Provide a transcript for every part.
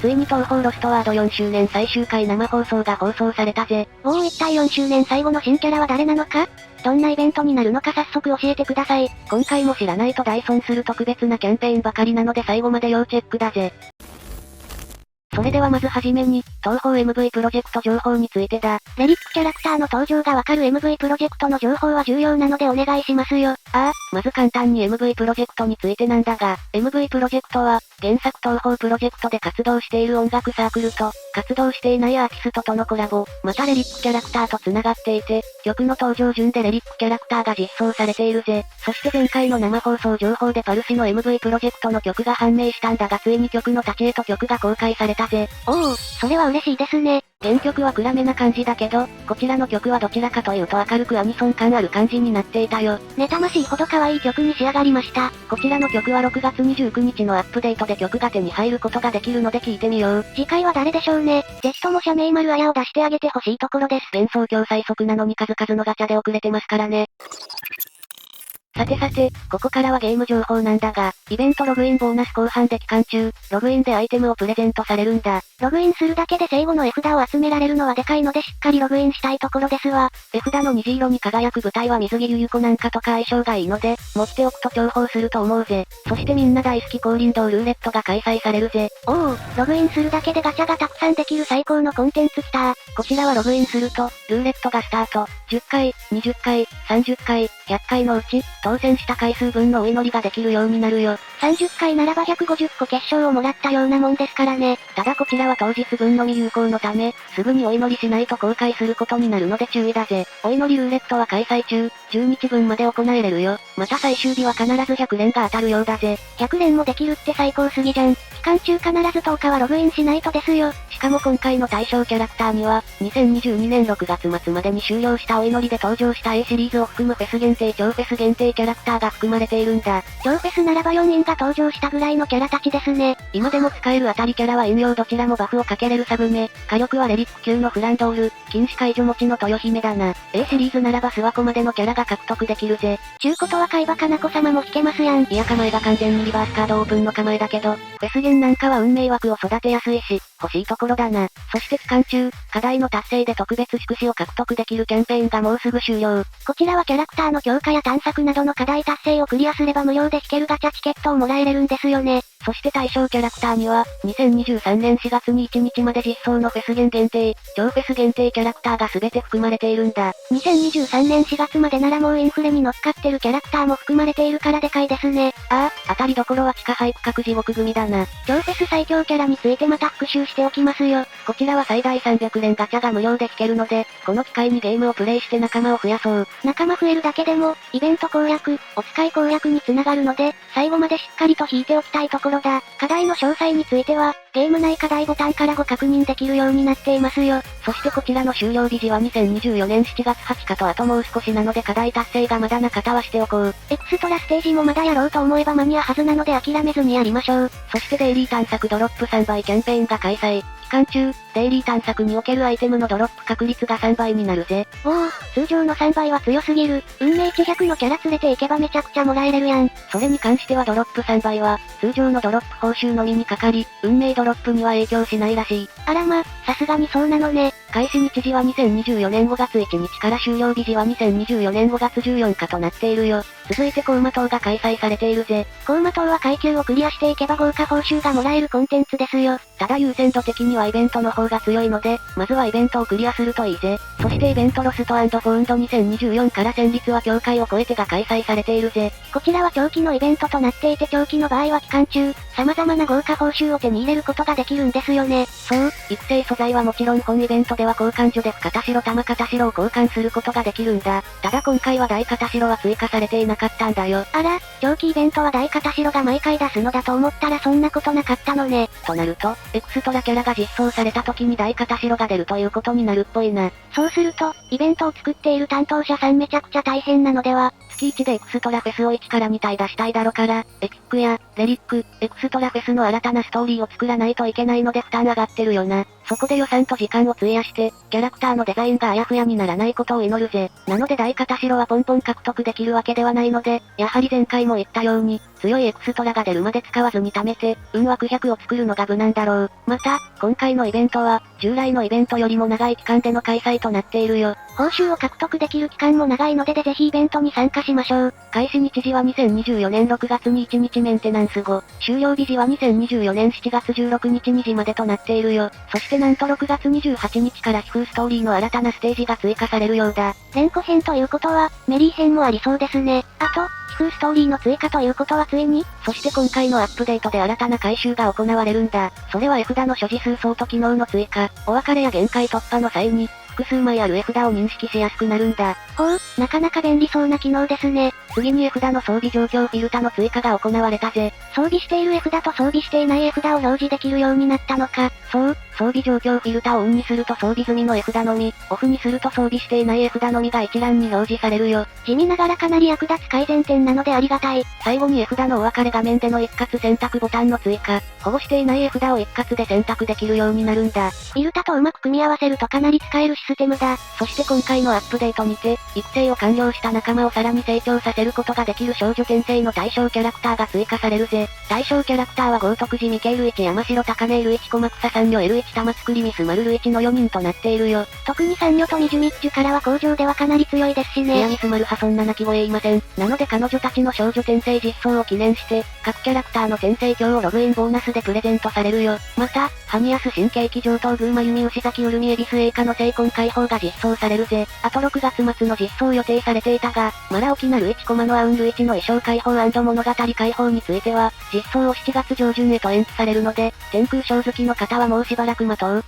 ついに東方ロストワード4周年最終回生放送が放送されたぜ。おお、一体4周年最後の新キャラは誰なのか？どんなイベントになるのか早速教えてください。今回も知らないと大損する特別なキャンペーンばかりなので最後まで要チェックだぜ。それではまずはじめに、東方 MV プロジェクト情報についてだ。レリックキャラクターの登場がわかる MV プロジェクトの情報は重要なのでお願いしますよ。まず簡単に MV プロジェクトについてなんだが、MV プロジェクトは、原作東方プロジェクトで活動している音楽サークルと、活動していないアーティストとのコラボ、またレリックキャラクターと繋がっていて、曲の登場順でレリックキャラクターが実装されているぜ。そして前回の生放送情報でパルシの MV プロジェクトの曲が判明したんだがついに曲の立ち絵と曲が公開されたぜ。おお、それは嬉しいですね。原曲は暗めな感じだけど、こちらの曲はどちらかというと明るくアニソン感ある感じになっていたよ。妬ましいほど可愛い曲に仕上がりました。こちらの曲は6月29日のアップデートで曲が手に入ることができるので聞いてみよう。次回は誰でしょうね。ぜひとも社名丸あやを出してあげてほしいところです。連想強最速なのに数々のガチャで遅れてますからね。さて、ここからはゲーム情報なんだが、イベントログインボーナス後半で期間中、ログインでアイテムをプレゼントされるんだ。ログインするだけで生後の絵札を集められるのはでかいのでしっかりログインしたいところですわ。絵札の虹色に輝く舞台は水着ゆゆこなんかとか相性がいいので、持っておくと重宝すると思うぜ。そしてみんな大好き降臨堂ルーレットが開催されるぜ。おお、ログインするだけでガチャがたくさんできる最高のコンテンツきた。こちらはログインすると、ルーレットがスタート。10回、20回、30回、100回のうち、当選した回数分のお祈りができるようになるよ。30回ならば150個結晶をもらったようなもんですからね。ただこちらは当日分のみ有効のため、すぐにお祈りしないと公開することになるので注意だぜ。お祈りルーレットは開催中、10日分まで行えれるよ。また最終日は必ず100連が当たるようだぜ。100連もできるって最高すぎじゃん。期間中必ず10日はログインしないとですよ。しかも今回の対象キャラクターには、2022年6月末までに終了したお祈りで登場した A シリーズを含むフェス限定超フェス限定キャラクターが含まれているんだ。超フェスならば4人が登場したぐらいのキャラたちですね。今でも使える当たりキャラは引用どちらもバフをかけれるサブメ。火力はレリック級のフランドール、禁止解除持ちの豊姫だな。A シリーズならば諏訪湖までのキャラが獲得できるぜ。ちゅうことは海馬かな子様も引けますやん。いや構えが完全にリバースカードオープンの構えだけど、フェス限なんかは運命枠を育てやすいし、欲しいところだな。そして期間中、課題の達成で特別宿主を獲得できるキャンペーンがもうすぐ終了。こちらはキャラクターの強化や探索などの課題達成をクリアすれば無料で引けるガチャチケットをもらえれるんですよね。そして対象キャラクターには、2023年4月に1日まで実装のフェス限定、超フェス限定キャラクターが全て含まれているんだ。2023年4月までならもうインフレに乗っかってるキャラクターも含まれているからでかいですね。当たりどころは地下ハイプ各地獄組だな。超フェス最強キャラについてまた復習しておきますよ。こちらは最大300連ガチャが無料で引けるので、この機会にゲームをプレイして仲間を増やそう。仲間増えるだけでも、イベント攻略、お使い攻略につながるので、最後までしっかりと引いておきたいところだ。課題の詳細については、ゲーム内課題ボタンからご確認できるようになっていますよ。そしてこちらの終了日時は2024年7月20日とあともう少しなので課題達成がまだな方はしておこう。エクストラステージもまだやろうと思えば間に合うはずなので諦めずにやりましょう。そしてデイリー探索ドロップ3倍キャンペーンが開催。期間中、デイリー探索におけるアイテムのドロップ確率が3倍になるぜ。おお、通常の3倍は強すぎる。運命値100のキャラ連れていけばめちゃくちゃもらえれるやん。それに関してはドロップ3倍は、通常のドロップ報酬のみにかかり、運命ドロップには影響しないらしい。あらま、さすがにそうなのね。開始日時は2024年5月1日から終了日時は2024年5月14日となっているよ。続いてコウマ島が開催されているぜ。コウマ島は階級をクリアしていけば豪華報酬がもらえるコンテンツですよ。ただ優先度的にはイベントの方が強いので、まずはイベントをクリアするといいぜ。そしてイベントロスト&フォーンド2024から戦慄は境界を越えてが開催されているぜ。こちらは長期のイベントとなっていて長期の場合は期間中、様々な豪華報酬を手に入れることができるんですよね。そう、育成素材はもちろん本イベントでは交換所で片白玉片白を交換することができるんだ。ただ今回は大片白は追加されていなかったんだよ。あら、長期イベントは大片白が毎回出すのだと思ったらそんなことなかったのね。となると、エクストラキャラが実装された時に大片白が出るということになるっぽいな。そうすると、イベントを作っている担当者さんめちゃくちゃ大変なのでは。月1でエクストラフェスを1から2体出したいだろから、エピックや、レリック、エクストラフェスの新たなストーリーを作らないといけないので負担上がってるよな。そこで予算と時間を費やして、キャラクターのデザインがあやふやにならないことを祈るぜ。なので大型城はポンポン獲得できるわけではないので、やはり前回も言ったように、強いエクストラが出るまで使わずに貯めて、運枠100を作るのが無難だろう。また、今回のイベントは、従来のイベントよりも長い期間での開催となっているよ。報酬を獲得できる期間も長いのでぜひイベントに参加しましょう。開始日時は2024年6月に1日メンテナンス後、終了日時は2024年7月16日2時までとなっているよ。そしてなんと6月28日から悲風ストーリーの新たなステージが追加されるようだ。連呼編ということは、メリー編もありそうですね。あと、悲風ストーリーの追加ということはついに、そして今回のアップデートで新たな回収が行われるんだ。それは絵札の所持数相と機能の追加、お別れや限界突破の際に、複数枚ある絵札を認識しやすくなるんだ。ほう、なかなか便利そうな機能ですね。次に絵札の装備状況フィルタの追加が行われたぜ。装備している絵札と装備していない絵札を表示できるようになったのか。そう、装備状況フィルタをオンにすると装備済みの絵札のみ、オフにすると装備していない絵札のみが一覧に表示されるよ。地味ながらかなり役立つ改善点なのでありがたい。最後に絵札のお別れ画面での一括選択ボタンの追加、保護していない絵札を一括で選択できるようになるんだ。フィルタとうまく組み合わせるとかなり使えるシステムだ。そして今回のアップデートにて、育成を完了した仲間をさらに成長させることができる少女転生の対象キャラクターが追加されるぜ。対象キャラクターは豪徳寺ミケール1山城高根 L1 小松三女 L1 玉造りミスマルル1の4人となっているよ。特に三女とミジュミッチュからは工場ではかなり強いですしね。いやミスマル派そんな鳴き声いません。なので彼女たちの少女転生実装を記念して、各キャラクターの転生鏡をログインボーナスでプレゼントされるよ。また、ハニヤス新景気上等宮真由美牛崎うるみエビス栄華の成婚解放が実装されるぜ。あと6月末の実装予定されていたが、マラオキナル1コマのアウンル1の衣装解放&物語解放については、実装を7月上旬へと延期されるので、天空ショー好きの方はもうしばらく待とう。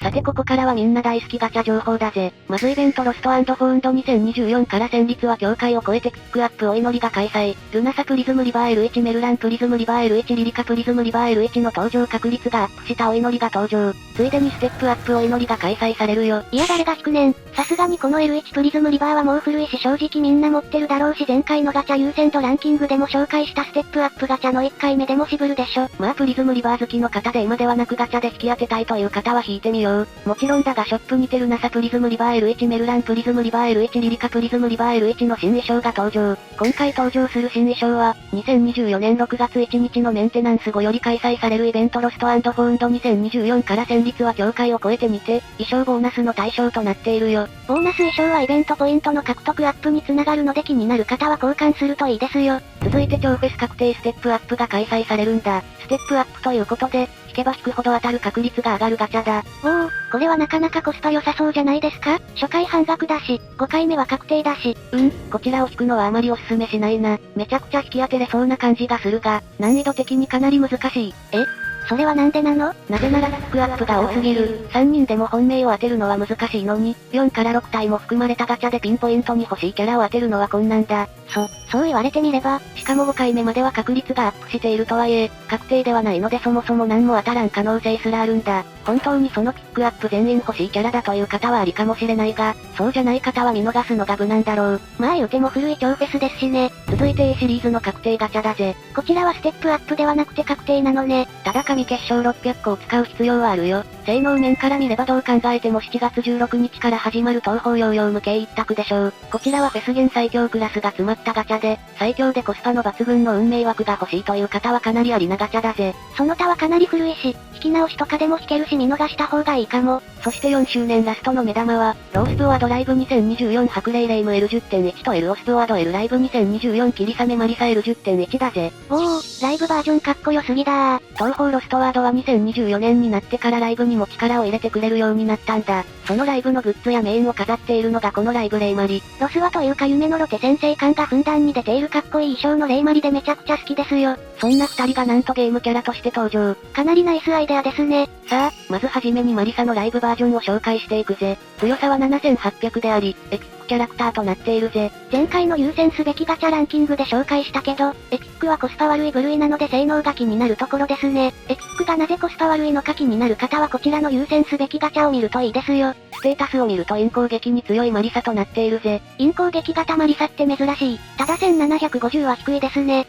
さてここからはみんな大好きガチャ情報だぜ。まずイベントロスト&フォーンド2024から戦慄は境界を越えてピックアップお祈りが開催。ルナサプリズムリバー L1 メルランプリズムリバー L1 リリカプリズムリバー L1 の登場確率がアップしたお祈りが登場。ついでにステップアップお祈りが開催されるよ。いや誰が引くねん。さすがにこの L1 プリズムリバーはもう古いし正直みんな持ってるだろうし前回のガチャ優先度ランキングでも紹介したステップアップガチャの1回目でも渋るでしょ。まあプリズムリバー好きの方で今ではなくガチャで引き当てたいという方は引いてみよう。もちろんだがショップにてルナサプリズムリバー L1 メルランプリズムリバー L1 リリカプリズムリバー L1 の新衣装が登場。今回登場する新衣装は、2024年6月1日のメンテナンス後より開催されるイベントロスト&フォーンド2024から戦慄は境界を越えてにて、衣装ボーナスの対象となっているよ。ボーナス衣装はイベントポイントの獲得アップにつながるので気になる方は交換するといいですよ。続いて超フェス確定ステップアップが開催されるんだ。ステップアップということで、引けば引くほど当たる確率が上がるガチャだ。おお、これはなかなかコスパ良さそうじゃないですか？初回半額だし、5回目は確定だし。こちらを引くのはあまりおすすめしないな。めちゃくちゃ引き当てれそうな感じがするが、難易度的にかなり難しい。それはなんでなの？なぜならピックアップが多すぎる。3人でも本命を当てるのは難しいのに、4から6体も含まれたガチャでピンポイントに欲しいキャラを当てるのは困難だ。そう言われてみれば、しかも5回目までは確率がアップしているとはいえ、確定ではないのでそもそも何も当たらん可能性すらあるんだ。本当にそのピックアップ全員欲しいキャラだという方はありかもしれないが、そうじゃない方は見逃すのが無難だろう。まあ言うても古い超フェスですしね。続いて A シリーズの確定ガチャだぜ。こちらはステップアップではなくて確定なのね。ただ紙結晶600個を使う必要はあるよ。性能面から見ればどう考えても7月16日から始まる東方ヨーヨー向け一択でしょう。こちらはフェス限最強クラスが詰まったガチャで、最強でコスパの抜群の運命枠が欲しいという方はかなりありなガチャだぜ。その他はかなり古いし、引き直しとかでも引けるし見逃した方がいいかも。そして4周年ラストの目玉は、ロースプオアドライブ2024白霊霊ム L10.1 と L オスプオアド L ライブ2024霧雨マリサ L10.1 だぜ。おー、ライブバージョンかっこよすぎだー。東方ロストワードは2024年になってからライブにも力を入れてくれるようになったんだ。そのライブのグッズやメインを飾っているのがこのライブレイマリ。ロスワというか夢のロテ先生感がふんだんに出ているかっこいい衣装のレイマリでめちゃくちゃ好きですよ。そんな二人がなんとゲームキャラとして登場。かなりナイスアイデアですね。さあ、まずはじめにマリサのライブバージョンを紹介していくぜ。強さは7800であり、エピックキャラクターとなっているぜ。前回の優先すべきガチャランキングで紹介したけど、エピックはコスパ悪い部類なので性能が気になるところですね。エピックがなぜコスパ悪いのか気になる方はこちらの優先すべきガチャを見るといいですよ。ステータスを見ると陰攻撃に強いマリサとなっているぜ。陰攻撃型マリサって珍しい。ただ1750は低いですね。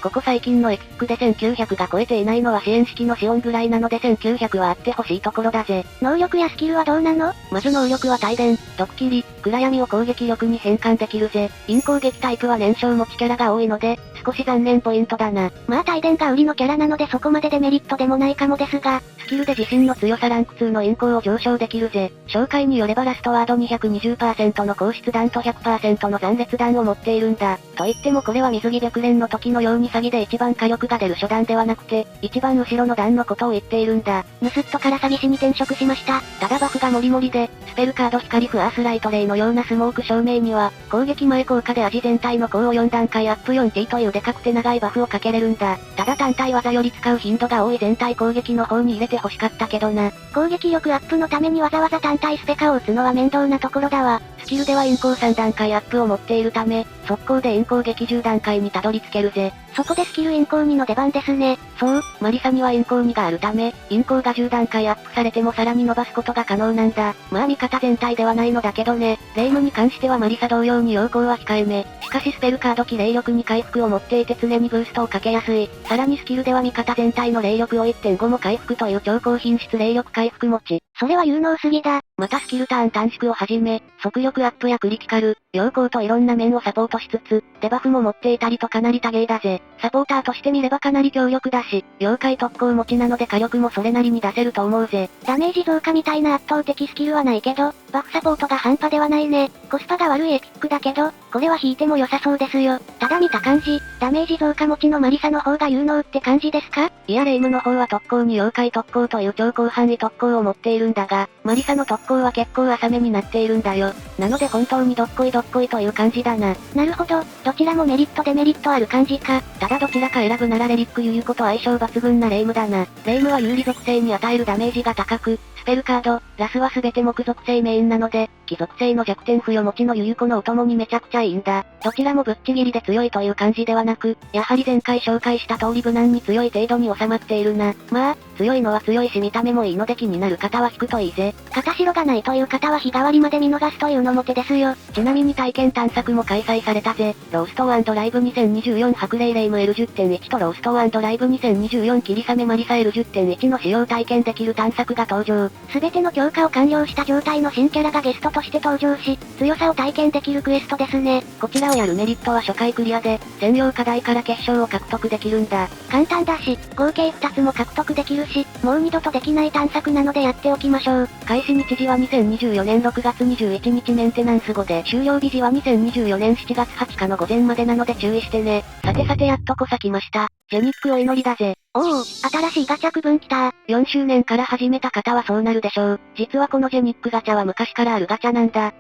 ここ最近のエピックで1900が超えていないのは支援式のシオンぐらいなので1900はあってほしいところだぜ。能力やスキルはどうなの？魔女能力は帯電、毒斬り、暗闇を攻撃力に変換できるぜ。陰攻撃タイプは燃焼持ちキャラが多いので、少し残念ポイントだな。まあ帯電が売りのキャラなのでそこまでデメリットでもないかもですが、スキルで自身の強さランク2の陰攻を上昇できるぜ。紹介によればラストワード 220% の高出弾と 100% の残裂弾を持っているんだ。と言ってもこれは水着ベクレンの時のように詐欺で一番火力が出る初段ではなくて、一番後ろの段のことを言っているんだ。ヌスットから詐欺師に転職しました。ただバフがモリモリで、スペルカード光フアースライトレイのようなスモーク照明には、攻撃前効果で味全体の高を4段階アップ 4T というでかくて長いバフをかけれるんだ。ただ単体技より使う頻度が多い全体攻撃の方に入れて欲しかったけどな。攻撃力アップのためにわざわざ単体スペカを打つのは面倒なところだわ。スキルでは陰攻3段階アップを持っているため、速攻で陰攻撃10段階にたどり着けるぜ。そこでスキル陰攻2の出番ですね。そう、マリサには陰攻2があるため、陰攻が10段階アップされてもさらに伸ばすことが可能なんだ。まあ味方全体ではないのだけどね。レイムに関してはマリサ同様に陽光は控えめ。しかしスペルカード機霊力に回復を持っていて常にブーストをかけやすい。さらにスキルでは味方全体の霊力を 1.5 も回復という超高品質霊力回復持ち。それは有能すぎだ。またスキルターン短縮をはじめ、速力アップやクリティカル、陽光といろんな面をサポートしつつ、デバフも持っていたりとかなり多芸だぜ。サポーターとして見ればかなり強力だし、妖怪特攻持ちなので火力もそれなりに出せると思うぜ。ダメージ増加みたいな圧倒的スキルはないけど、バフサポートが半端ではないね。コスパが悪いエピックだけど、これは引いても良さそうですよ。ただ見た感じ、ダメージ増加持ちのマリサの方が有能って感じですか？いやレイムの方は特攻に妖怪特攻という超広範囲特攻を持っているんだが、マリサの特攻は結構浅めになっているんだよ。なので本当にどっこいどっこいという感じだな。なるほど、どちらもメリットデメリットある感じか。ただどちらか選ぶならレリックユユコと相性抜群なレイムだな。レイムは有利属性に与えるダメージが高く、スペルカード、ラスは全て木属性メインなので、木属性の弱点付与持ちのユユコのお供にめちゃくちゃいいんだ。どちらもぶっちぎりで強いという感じではなく、やはり前回紹介した通り無難に強い程度に収まっているな。まあ、強いのは強いし見た目もいいので気になる方は引くといいぜ。片白がないという方は日替わりまで見逃すというのも手ですよ。ちなみに体験探索も開催されたぜ。ロースト&ライブ2024白霊レイム L10.1 とロースト&ライブ2024霧雨マリサ L10.1 の使用体験できる探索が登場。すべての強化を完了した状態の新キャラがゲストとして登場し、強さを体験できるクエストですね。こちらをやるメリットは初回クリアで、専用課題から決勝を獲得できるんだ。簡単だし、合計2つも獲得できるし、もう二度とできない探索なのでやっておきましょう。開始日時は2024年6月21日メンテナンス後で、終了日時は2024年7月20日の午前までなので注意してね。さてさてやっとこさ来ました。ジェニックお祈りだぜ。おお、新しいガチャ区分来た。4周年から始めた方はそうなるでしょう。実はこのジェニックガチャは昔からあるガチャなんだ。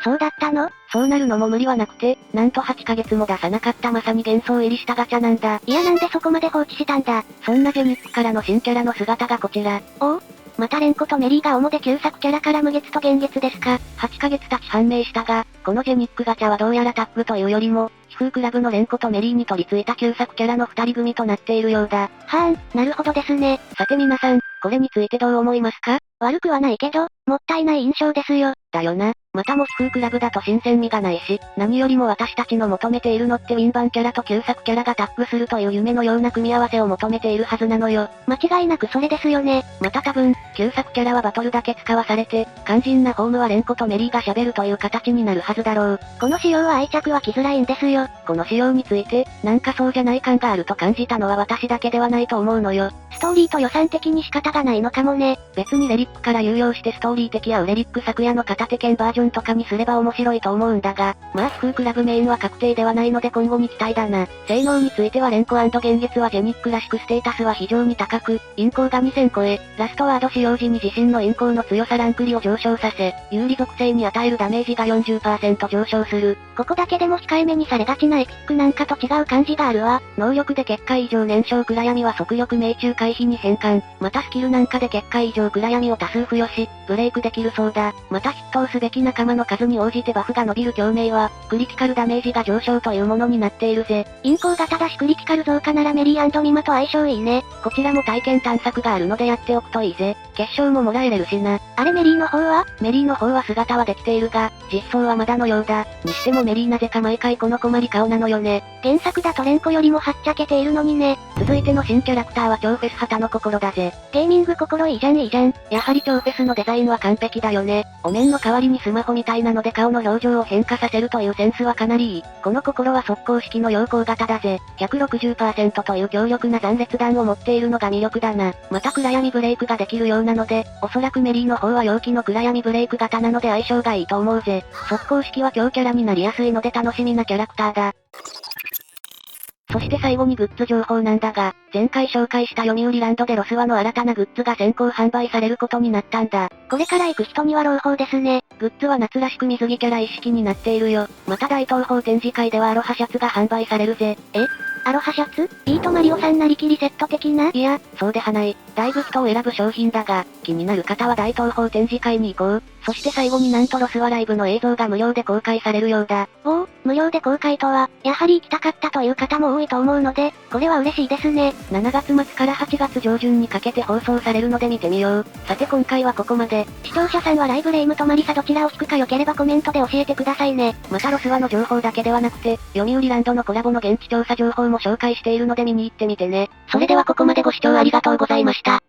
そうだったの？そうなるのも無理はなくて、なんと8ヶ月も出さなかったまさに幻想入りしたガチャなんだ。いやなんでそこまで放置したんだ。そんなジェニックからの新キャラの姿がこちら。おお？またレンコとメリーが主で旧作キャラから無月と現月ですか。8ヶ月経ち判明したが、このジェニックガチャはどうやらタッグというよりも、気風クラブのレンコとメリーに取り付いた旧作キャラの2人組となっているようだ。はなるほどですね。さて皆さん、これについてどう思いますか？悪くはないけど、もったいない印象ですよ。だよな。またも気風クラブだと新鮮味がないし、何よりも私たちの求めているのってウィンバンキャラと旧作キャラがタッグするという夢のような組み合わせを求めているはずなのよ。間違いなくそれですよね。また多分、旧作キャラはバトルだけ使わされて、肝心なホームはレンコとメリーが喋るという形になるはずだろう。この仕様は愛着はきづらいんですよ。この仕様について、なんかそうじゃない感があると感じたのは私だけではないと思うのよ。ストーリーと予算的に仕方がないのかもね。別にレリックから有用してストーリー的やウレリック昨夜の片手剣バージョンとかにすれば面白いと思うんだが、まあ気風クラブメインは確定ではないので今後に期待だな。性能についてはレンコ現月はジェニックらしくステータスは非常に高く、陰光が2000超え、ラストワード使用時に自身の陰光の強さランクリを上昇させ、有利属性に与えるダメージが 40% 上昇する。ここだけでも控えめにされがちなエピックなんかと違う感じがあるわ。能力で結界以上燃焼暗闇は速力命中回避に変換。またスキルなんかで結界以上暗闇を多数付与し、ブレイクできるそうだ。また筆頭すべき仲間の数に応じてバフが伸びる共鳴は、クリティカルダメージが上昇というものになっているぜ。インコー型だしクリティカル増加ならメリー&ミマと相性いいね。こちらも体験探索があるのでやっておくといいぜ。結晶ももらえれるしな。あれメリーの方は？メリーの方は姿はできているが、実装はまだのようだ。にしてもメリーなぜか毎回この困り顔なのよね。原作だとレンコよりもはっちゃけているのにね。続いての新キャラクターは超フェス旗の心だぜ。ゲーミング心いいじゃんいいじゃん。やはり超フェスのデザインは完璧だよね。お面の代わりにスマホみたいなので顔の表情を変化させるというセンスはかなりいい。この心は速攻式の陽光型だぜ。160% という強力な残裂弾を持っているのが魅力だな。また暗闇ブレイクができるようなので、おそらくメリーの方は陽気の暗闇ブレイク型なので相性がいいと思うぜ。速攻式は強キャラになりやすいので楽しみなキャラクターだ。そして最後にグッズ情報なんだが、前回紹介した読売ランドでロスワの新たなグッズが先行販売されることになったんだ。これから行く人には朗報ですね。グッズは夏らしく水着キャラ一式になっているよ。また大東宝展示会ではアロハシャツが販売されるぜ。アロハシャツ？ビートマリオさんなりきりセット的な？いや、そうではない。だいぶ人を選ぶ商品だが、気になる方は大東宝展示会に行こう。そして最後になんとロスワライブの映像が無料で公開されるようだ。おお、無料で公開とは、やはり行きたかったという方も多いと思うので、これは嬉しいですね。7月末から8月上旬にかけて放送されるので見てみよう。さて今回はここまで。視聴者さんはライブレイムとマリサどちらを引くか良ければコメントで教えてくださいね。またロスワの情報だけではなくて、読売ランドのコラボの現地調査情報も紹介しているので見に行ってみてね。それではここまでご視聴ありがとうございました。